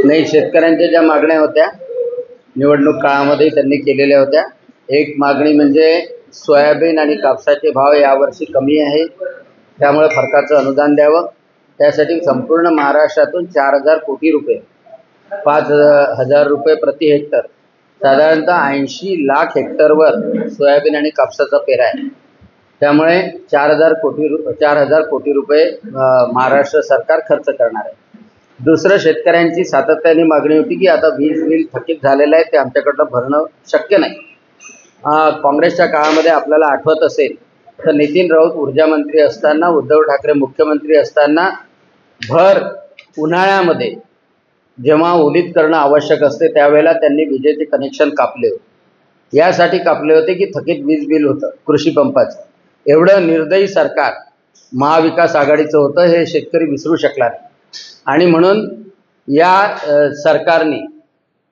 नाही, शेतकऱ्यांच्या ज्या मागण्या होत्या निवडणूक काळामध्ये त्यांनी केलेल्या होत्या. एक मागणी म्हणजे सोयाबीन आणि कापसाचे भाव यावर्षी कमी आहे, त्यामुळे फरकाचं अनुदान द्यावं. त्यासाठी संपूर्ण महाराष्ट्रातून 4,000 कोटी रुपये, 5,000 रुपये प्रति हेक्टर, साधारणतः 80 लाख हेक्टरवर सोयाबीन आणि कापसाचा पेरा आहे. त्यामुळे 4,000 कोटी रुपये महाराष्ट्र सरकार खर्च करणार आहे. दुसरं, शेतकऱ्यांची सातत्याने मागणी होती की आता वीज बिल थकीत झालेलं आहे, ते आमच्याकडनं भरणं शक्य नाही. काँग्रेसच्या काळामध्ये आपल्याला आठवत असेल तर नितीन राऊत ऊर्जा मंत्री असताना, उद्धव ठाकरे मुख्यमंत्री असताना भर उन्हाळ्यामध्ये जेव्हा ओलीत करणं आवश्यक असते त्यावेळेला त्यांनी विजेचे कनेक्शन कापले होते. यासाठी कापले होते की थकीत वीज बिल होतं कृषी पंपाचं. एवढं निर्दयी सरकार महाविकास आघाडीचं होतं हे शेतकरी विसरू शकला नाही. आणि म्हणून या सरकारने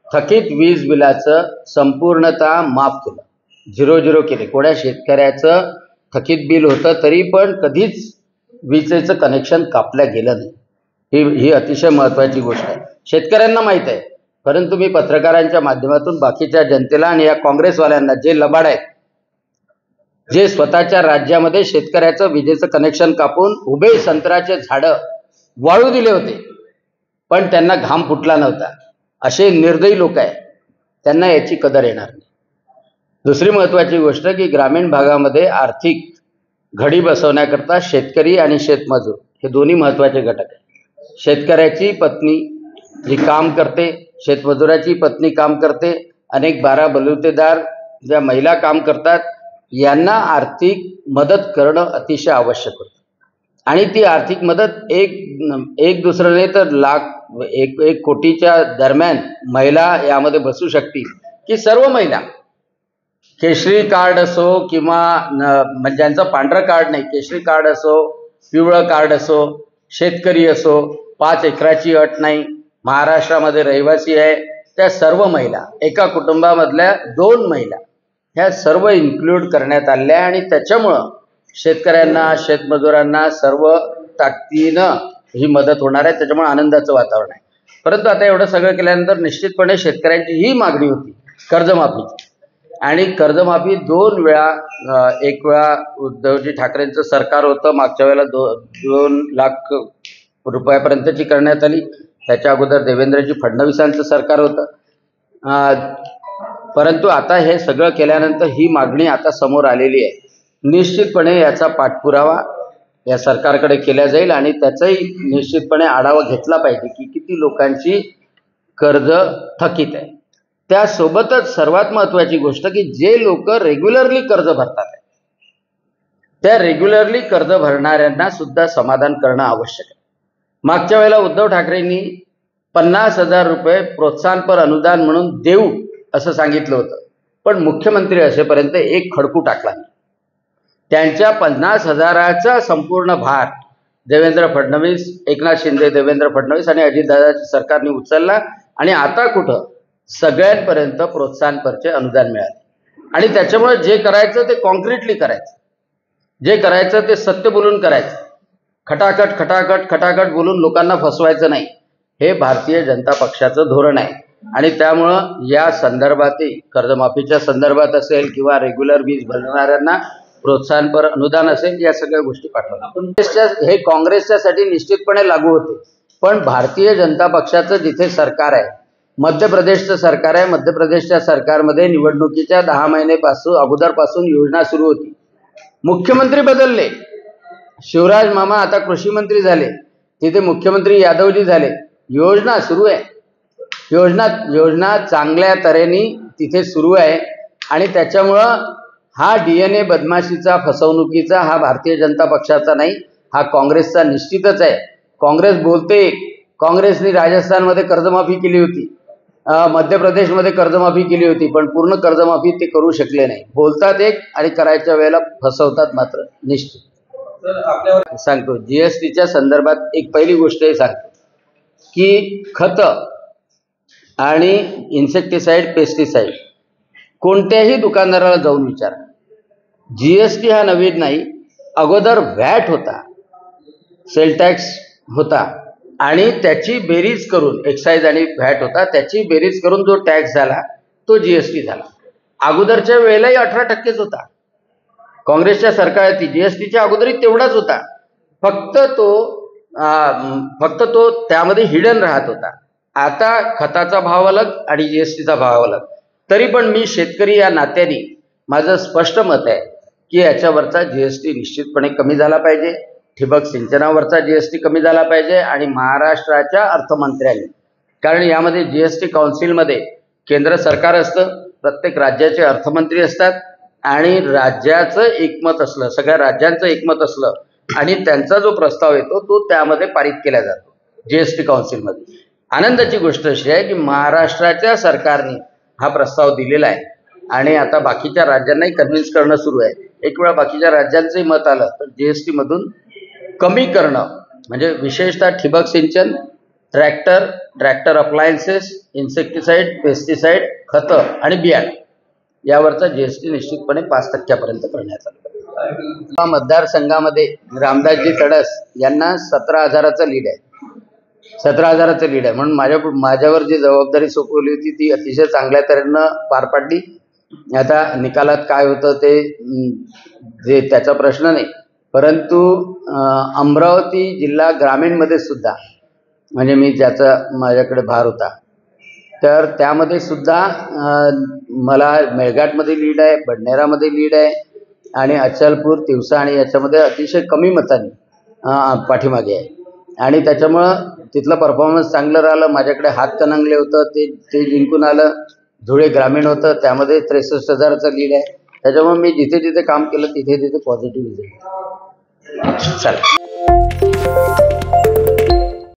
थकीत वीज बिलाचं संपूर्णतः माफ केलं, 0 केले. कोण्या शेतकऱ्याचं थकीत बिल होतं तरी पण कधीच विजेचं कनेक्शन कापलं गेलं नाही. ही अतिशय महत्त्वाची गोष्ट आहे. शेतकऱ्यांना माहीत आहे, परंतु मी पत्रकारांच्या माध्यमातून बाकीच्या जनतेला आणि या काँग्रेसवाल्यांना, जे लबाड आहेत, जे स्वतःच्या राज्यामध्ये शेतकऱ्याचं विजेचं कनेक्शन कापून उभे संत्र्याचे झाडं वाळू दिले होते पण त्यांना घाम फुटला नव्हता, असे निर्दयी लोक आहेत, त्यांना याची कदर येणार नाही. दुसरी महत्त्वाची गोष्ट की ग्रामीण भागामध्ये आर्थिक घडी बसवण्याकरता शेतकरी आणि शेतमजूर हे दोन्ही महत्त्वाचे घटक आहेत. शेतकऱ्याची पत्नी जी काम करते, शेतमजुराची पत्नी काम करते, अनेक 12 बलुतेदार ज्या महिला काम करतात, यांना आर्थिक मदत करणं अतिशय आवश्यक होतं. आणि ती आर्थिक मदत एक दुसरं नाही तर एक कोटीच्या दरम्यान महिला यामध्ये बसू शकतील की सर्व महिला, केशरी कार्ड असो किंवा ज्यांचं पांढरं कार्ड नाही, केशरी कार्ड असो, पिवळं कार्ड असो, शेतकरी असो, 5 एकराची अट नाही, महाराष्ट्रामध्ये रहिवासी आहे, त्या सर्व महिला, एका कुटुंबामधल्या 2 महिला, ह्या सर्व इन्क्लूड करण्यात आल्या. आणि त्याच्यामुळं शेतकऱ्यांना, शेतमजुरांना सर्व ताकदीनं ही मदत होणार आहे. त्याच्यामुळे आनंदाचं वातावरण आहे. परंतु आता एवढं सगळं केल्यानंतर निश्चितपणे शेतकऱ्यांची ही मागणी होती कर्जमाफीची. आणि कर्जमाफी 2 वेळा, एक वेळा उद्धवजी ठाकरेंचं सरकार होतं, मागच्या वेळेला 2 लाख रुपयापर्यंतची करण्यात आली. त्याच्या अगोदर देवेंद्रजी फडणवीसांचं सरकार होतं. परंतु आता हे सगळं केल्यानंतर ही मागणी आता समोर आलेली आहे. निश्चितपणे याचा पाठपुरावा या सरकारकडे केला जाईल आणि त्याचाही निश्चितपणे आढावा घेतला पाहिजे की किती लोकांची कर्ज थकीत आहे. त्यासोबतच सर्वात महत्त्वाची गोष्ट की जे लोक रेग्युलरली कर्ज भरतात आहे, त्या रेग्युलरली कर्ज भरणाऱ्यांना सुद्धा समाधान करणं आवश्यक आहे. मागच्या वेळेला उद्धव ठाकरेंनी 50,000 रुपये प्रोत्साहनपर अनुदान म्हणून देऊ असं सांगितलं होतं, पण मुख्यमंत्री असेपर्यंत एक खडकू टाकला नाही. त्यांच्या 50,000चा संपूर्ण भार देवेंद्र फडणवीस, एकनाथ शिंदे, देवेंद्र फडणवीस आणि अजितदादाच्या सरकारने उचलला. आणि आता कुठं सगळ्यांपर्यंत प्रोत्साहनपरचे अनुदान मिळाले. आणि त्याच्यामुळे जे करायचं ते कॉन्क्रीटली करायचं, जे करायचं ते सत्य बोलून करायचं, खटाखट बोलून लोकांना फसवायचं नाही. हे भारतीय जनता पक्षाचं धोरण आहे. आणि त्यामुळं या संदर्भातही, कर्जमाफीच्या संदर्भात असेल किंवा रेग्युलर वीज भरणाऱ्यांना प्रोत्साहनपर अनुदान असेल, या सगळ्या गोष्टी पाठवल्या. हे काँग्रेसच्यासाठी निश्चितपणे लागू होते. पण भारतीय जनता पक्षाचं जिथे सरकार आहे, मध्य प्रदेशचं सरकार आहे, मध्य प्रदेशच्या सरकारमध्ये निवडणुकीच्या 10 महिन्यापासून अगोदरपासून योजना सुरू होती. मुख्यमंत्री बदलले, शिवराज मामा आता कृषी मंत्री झाले, तिथे मुख्यमंत्री यादवजी झाले, योजना सुरू आहे. योजना चांगल्या तऱ्हेने तिथे सुरू आहे. आणि त्याच्यामुळं हा DNA बदमाशीचा, फसवणुकीचा हा भारतीय जनता पक्षाचा नाही, हा काँग्रेसचा निश्चितच आहे. काँग्रेस बोलते, काँग्रेसने राजस्थानमध्ये कर्जमाफी केली होती, मध्य प्रदेशमध्ये कर्जमाफी केली होती, पण पूर्ण कर्जमाफी ते करू शकले नाही. बोलतात एक आणि करायच्या वेळेला फसवतात मात्र निश्चित. सांगतो GSTच्या संदर्भात एक पहिली गोष्ट हे सांगतो की खतं आणि इन्सेक्टिसाईड, पेस्टिसाईड कोणत्याही दुकानदाराला जाऊन विचारा. GST हा नवीन नाही, अगोदर व्हॅट होता, सेल टॅक्स होता, आणि त्याची बेरीज करून एक्साईज आणि व्हॅट होता, त्याची बेरीज करून जो टॅक्स झाला तो जीएसटी झाला. अगोदरच्या वेळेलाही 18%च होता. काँग्रेसच्या सरकारची जीएसटीच्या अगोदरही तेवढाच होता. फक्त तो त्यामध्ये हिडन राहत होता. आता खताचा भाव अलग आणि जीएसटीचा भाव अलग. तरी पण मी शेतकरी या नात्याने माझं स्पष्ट मत आहे की याच्यावरचा जीएसटी निश्चितपणे कमी झाला पाहिजे. ठिबक सिंचनावरचा जीएसटी कमी झाला पाहिजे आणि महाराष्ट्राच्या अर्थमंत्र्यांनी, कारण यामध्ये जीएसटी काउन्सिलमध्ये केंद्र सरकार असतं, प्रत्येक राज्याचे अर्थमंत्री असतात आणि राज्याचं एकमत असलं, सगळ्या राज्यांचं एकमत असलं आणि त्यांचा जो प्रस्ताव येतो तो त्यामध्ये पारित केला जातो जीएसटी काउन्सिलमध्ये. आनंदाची गोष्ट अशी आहे की महाराष्ट्राच्या सरकारने हा प्रस्ताव दिलेला आहे आणि आता बाकीच्या राज्यांनाही कन्व्हिन्स करणं सुरू आहे. एक वेळा बाकीच्या राज्यांचंही मत आलं तर जीएसटी मधून कमी करणं, म्हणजे विशेषतः ठिबक सिंचन, ट्रॅक्टर अप्लायन्सेस, इन्सेक्टिसाईड, पेस्टिसाईड, खतं आणि बियाणं यावरचा जीएसटी निश्चितपणे 5% करण्यात आला. मतदारसंघामध्ये रामदासजी तडस यांना 17,000चं लीड आहे. 17,000चं लीड आहे म्हणून माझ्यावर जी जबाबदारी सोपवली होती ती अतिशय चांगल्या तऱ्हेनं पार पाडली. आता निकालात काय होतं ते त्याचा प्रश्न नाही, परंतु अमरावती जिल्हा ग्रामीणमध्ये सुद्धा, म्हणजे मी ज्याचा माझ्याकडे भार होता, तर त्यामध्ये सुद्धा मला मेळघाटमध्ये लीड आहे, बडनेरामध्ये लीड आहे आणि अचलपूर, तिवसा आणि याच्यामध्ये अतिशय कमी मतांनी पाठीमागे आहे. आणि त्याच्यामुळं तिथलं परफॉर्मन्स चांगलं राहिलं. माझ्याकडे हातकणंगले होतं ते जिंकून आलं. धुळे ग्रामीण होतं त्यामध्ये 63,000चं लीड आहे. त्याच्यामुळे मी जिथे जिथे काम केलं तिथे तिथे पॉझिटिव्ह रिझल्ट. चला.